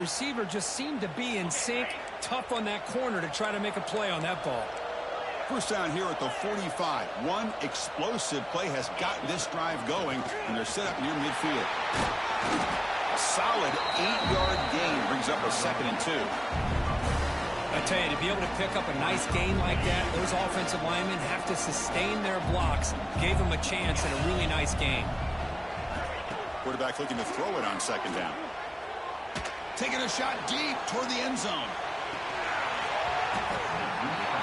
Receiver just seemed to be in sync, tough on that corner to try to make a play on that ball. First down here at the 45. One explosive play has gotten this drive going, and they're set up near midfield. A solid 8-yard gain brings up a 2nd and 2. I tell you, to be able to pick up a nice gain like that, those offensive linemen have to sustain their blocks. Gave them a chance at a really nice gain. Quarterback looking to throw it on 2nd down. Taking a shot deep toward the end zone.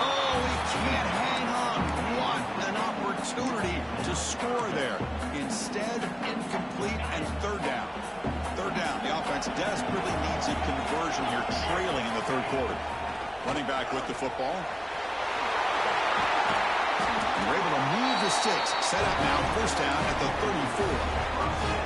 Oh, he can't hang on. What an opportunity to score there. Instead, incomplete and 3rd down. 3rd down. The offense desperately needs a conversion here, trailing in the 3rd quarter. Running back with the football. And we're able to move the sticks. Set up now, 1st down at the 34.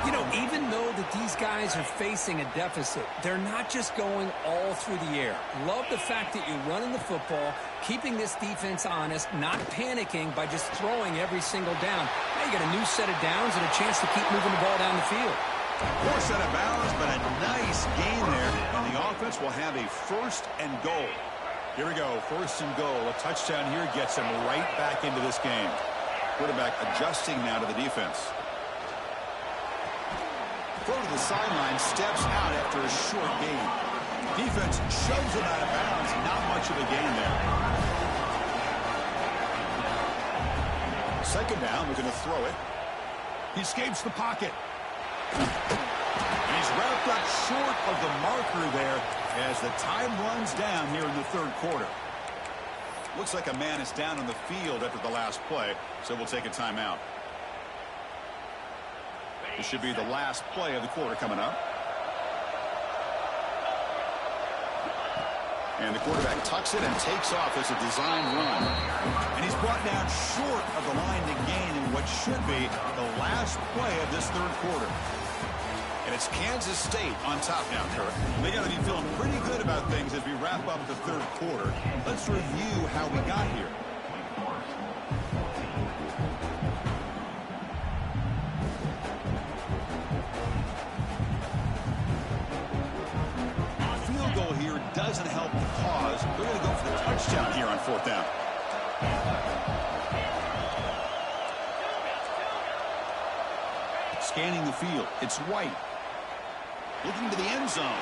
You know, even though that these guys are facing a deficit, they're not just going all through the air. Love the fact that you're running the football, keeping this defense honest, not panicking by just throwing every single down. Now you got a new set of downs and a chance to keep moving the ball down the field. Poor set of bounds, but a nice gain there. And the offense will have a 1st and goal. Here we go, 1st and goal. A touchdown here gets them right back into this game. Quarterback adjusting now to the defense. Throw to the sideline, steps out after a short gain. Defense shoves him out of bounds. Not much of a gain there. 2nd down, looking to throw it. He escapes the pocket. And he's wrapped up short of the marker there as the time runs down here in the 3rd quarter. Looks like a man is down on the field after the last play, so we'll take a timeout. This should be the last play of the quarter coming up. And the quarterback tucks it and takes off as a design run. And he's brought down short of the line to gain in what should be the last play of this 3rd quarter. And it's Kansas State on top now, Kirk. They got to be feeling pretty good about things as we wrap up the 3rd quarter. Let's review how we got here. Doesn't help the cause. They're going to go for the touchdown here on 4th down. Scanning the field. It's White. Looking to the end zone.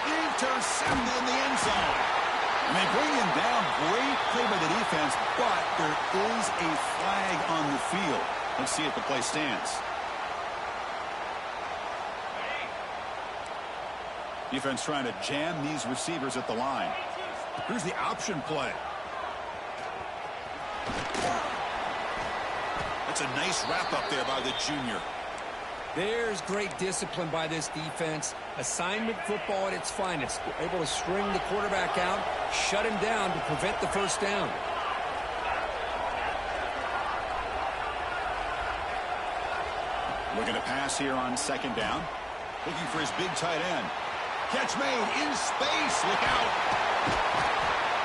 Intercepted in the end zone. And they bring him down. Great play by the defense, but there is a flag on the field. Let's see if the play stands. Defense trying to jam these receivers at the line. Here's the option play. That's a nice wrap up there by the junior. There's great discipline by this defense. Assignment football at its finest. They're able to string the quarterback out, shut him down to prevent the 1st down. Looking to pass here on 2nd down. Looking for his big tight end. Catch made in space. Look out.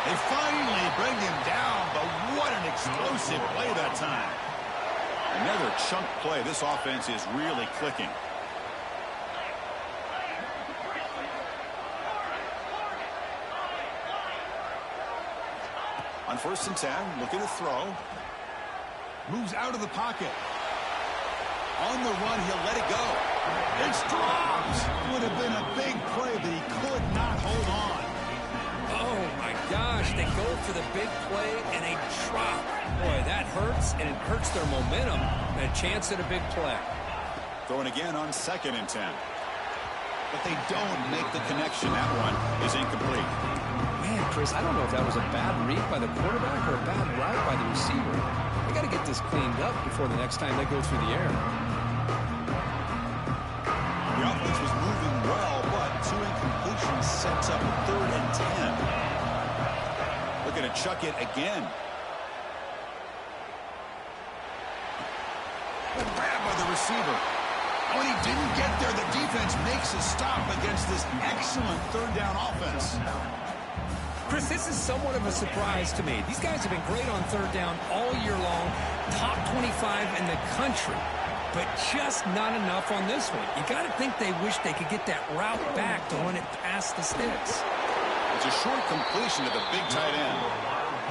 They finally bring him down, but what an explosive play that time. Another chunk play. This offense is really clicking. On 1st and 10, looking to throw. Moves out of the pocket. On the run, he'll let it go. It's dropped. Would have been a big play, but he could not hold on. Oh, my gosh. They go for the big play, and they drop. Boy, that hurts, and it hurts their momentum. And a chance at a big play. Throwing again on 2nd and 10. But they don't make the connection. That one is incomplete. Man, Chris, I don't know if that was a bad read by the quarterback or a bad route by the receiver. They got to get this cleaned up before the next time they go through the air. The offense was moving well, but 2 incompletions sets up 3rd and 10. Looking to chuck it again. Good grab by the receiver. When he didn't get there, the defense makes a stop against this excellent 3rd down offense. Chris, this is somewhat of a surprise to me. These guys have been great on 3rd down all year long, top 25 in the country. but just not enough on this one. You got to think they wish they could get that route back to run it past the sticks. It's a short completion to the big tight end.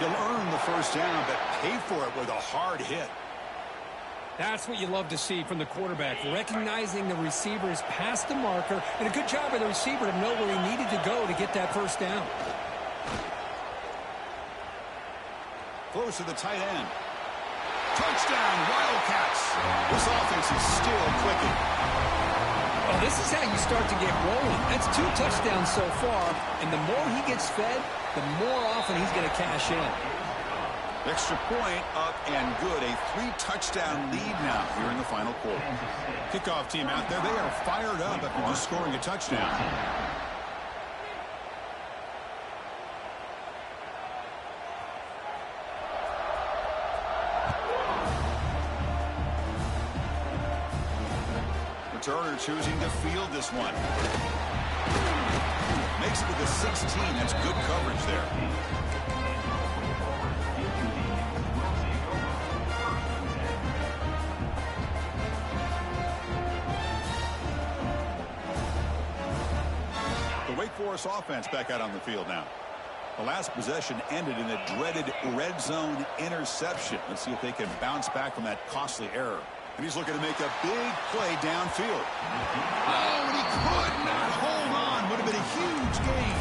He'll earn the first down, but pay for it with a hard hit. That's what you love to see from the quarterback, recognizing the receiver is past the marker, and a good job by the receiver to know where he needed to go to get that first down. Close to the tight end. Touchdown, Wildcats. This offense is still clicking. Well, this is how you start to get rolling. That's 2 touchdowns so far, and the more he gets fed, the more often he's going to cash in. Extra point up and good. A 3-touchdown lead now here in the final quarter. Kickoff team out there. They are fired up after just scoring a touchdown. Turner choosing to field this one. Makes it to the 16. That's good coverage there. The Wake Forest offense back out on the field now. The last possession ended in a dreaded red zone interception. Let's see if they can bounce back from that costly error. And he's looking to make a big play downfield. Oh, and he could not hold on. Would have been a huge gain.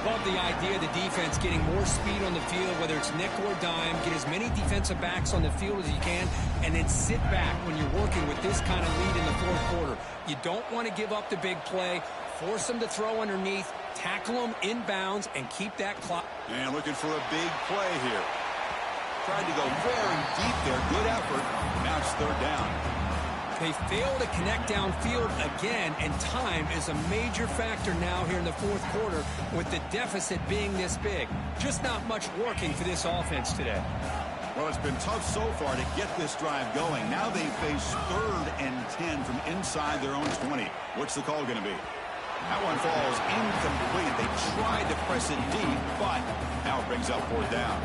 Love the idea of the defense getting more speed on the field, whether it's nickel or dime. Get as many defensive backs on the field as you can, and then sit back when you're working with this kind of lead in the fourth quarter. You don't want to give up the big play. Force them to throw underneath, tackle them inbounds, and keep that clock. And looking for a big play here. Tried to go very deep there. Good effort. Now it's third down. They fail to connect downfield again, and time is a major factor now here in the fourth quarter with the deficit being this big. Just not much working for this offense today. Well, it's been tough so far to get this drive going. Now they face 3rd and 10 from inside their own 20. What's the call going to be? That one falls incomplete. They tried to press it deep, but now it brings up 4th down.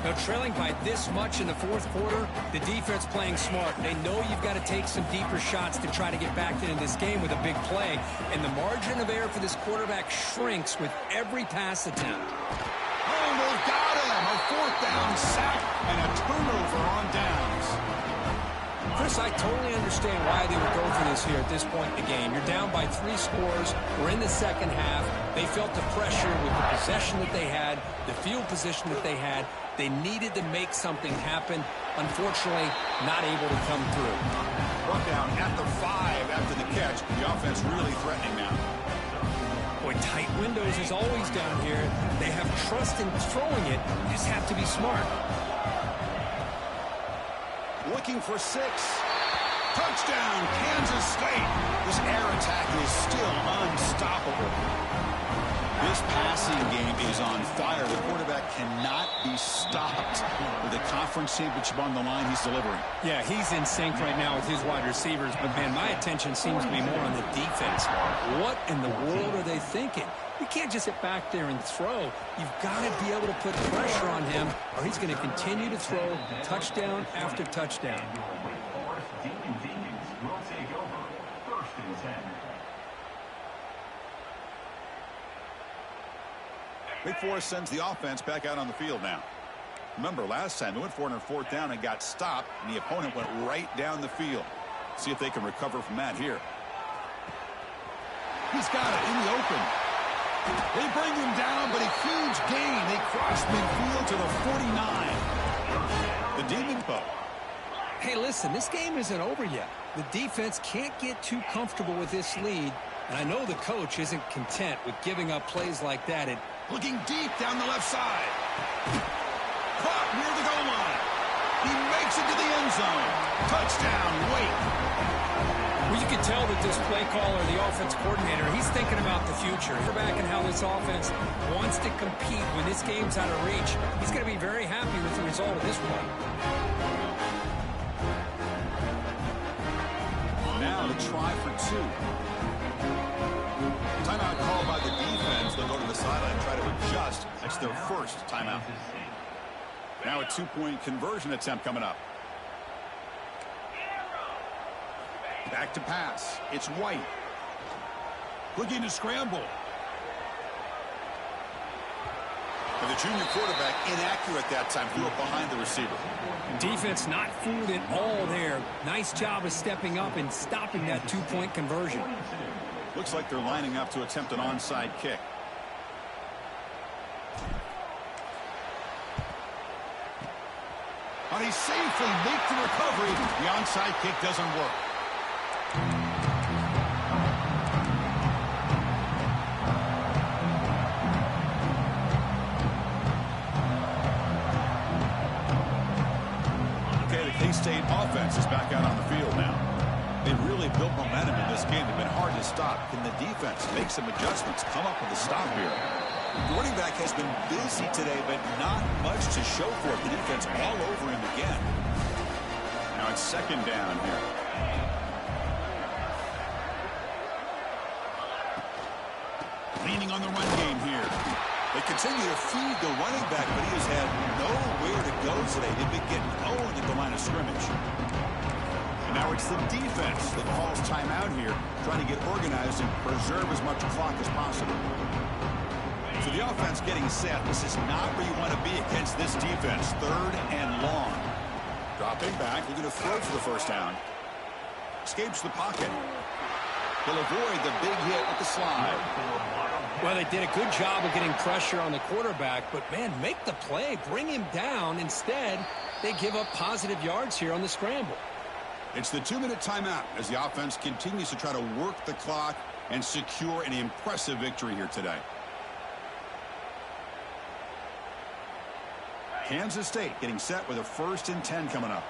Now, trailing by this much in the fourth quarter, the defense playing smart. They know you've got to take some deeper shots to try to get back into this game with a big play. And the margin of error for this quarterback shrinks with every pass attempt. Oh, they've got him. A 4th down sack and a turnover on downs. Chris, I totally understand why they would go for this here at this point in the game. You're down by 3 scores. We're in the second half. They felt the pressure with the possession that they had, the field position that they had. They needed to make something happen. Unfortunately, not able to come through. Brought down at the 5 after the catch. The offense really threatening now. Boy, tight windows is always down here. They have trust in throwing it. You just have to be smart. Looking for 6. Touchdown, Kansas State. This air attack is still unstoppable. This passing game is on fire. The quarterback cannot be stopped. With the conference championship on the line, he's delivering. Yeah, he's in sync right now with his wide receivers. But, man, my attention seems to be more on the defense. What in the world are they thinking? You can't just sit back there and throw. You've got to be able to put pressure on him, or he's going to continue to throw touchdown after touchdown. Wake Forest sends the offense back out on the field now. Remember, last time they went for it on 4th down and got stopped, and the opponent went right down the field. See if they can recover from that here. He's got it in the open. They bring him down, but a huge gain. They cross midfield to the 49. The Demon Poe. Hey, listen, this game isn't over yet. The defense can't get too comfortable with this lead, and I know the coach isn't content with giving up plays like that. Looking deep down the left side. Caught near the goal line. He makes it to the end zone. Touchdown, Wake. Well, you can tell that this play caller, the offense coordinator, he's thinking about the future. Back and how this offense wants to compete when this game's out of reach. He's going to be very happy with the result of this one. Now to try for 2. Timeout called by the defense. They'll go to the sideline and try to adjust. That's their first timeout. Now a 2-point conversion attempt coming up. Back to pass. It's White. Looking to scramble. And the junior quarterback inaccurate that time. Threw it behind the receiver. Defense not fooled at all there. Nice job of stepping up and stopping that two-point conversion. Looks like they're lining up to attempt an onside kick. And he safely makes the recovery. The onside kick doesn't work. Okay, the K-State offense is back out on the field now. They've really built momentum in this game. They've been hard to stop. Can the defense make some adjustments, come up with a stop here? The running back has been busy today, but not much to show for it. The defense all over him again. Now it's second down here. Leaning on the run game here. They continue to feed the running back, but he has had nowhere to go today. They've been getting owned at the line of scrimmage. And now it's the defense that calls timeout here, trying to get organized and preserve as much clock as possible. So the offense getting set. This is not where you want to be against this defense. Third and long. Dropping back. Looking to throw for the first down. Escapes the pocket. He'll avoid the big hit with the slide. Well, they did a good job of getting pressure on the quarterback, but, man, make the play. Bring him down. Instead, they give up positive yards here on the scramble. It's the 2-minute timeout as the offense continues to try to work the clock and secure an impressive victory here today. Kansas State getting set with a 1st and 10 coming up.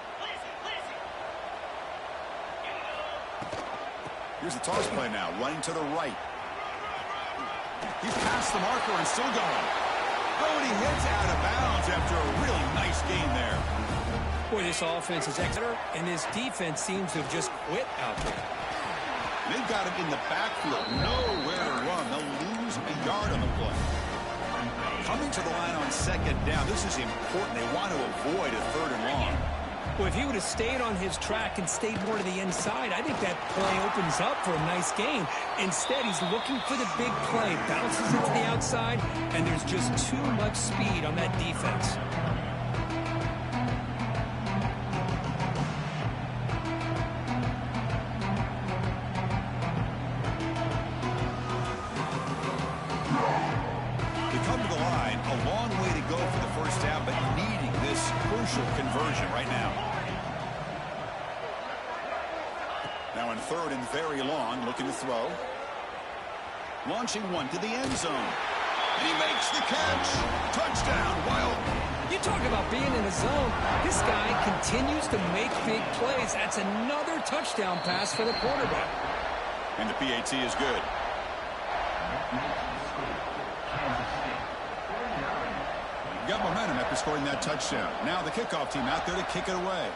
Here's the toss play now, running to the right. He's past the marker and still going. Oh, and he hits out of bounds after a really nice gain there. Boy, this offense is excellent, and this defense seems to have just quit out there. They've got him in the backfield, nowhere to run. They'll lose a yard on the play. Coming to the line on second down, this is important. They want to avoid a 3rd and long. Well, if he would have stayed on his track and stayed more to the inside, I think that play opens up for a nice gain. Instead, he's looking for the big play, bounces it to the outside, and there's just too much speed on that defense. Conversion right now. Now in 3rd and very long, looking to throw. Launching one to the end zone. And he makes the catch. Touchdown, Wild. You talk about being in a zone. This guy continues to make big plays. That's another touchdown pass for the quarterback. And the PAT is good. Got momentum after scoring that touchdown. Now the kickoff team out there to kick it away.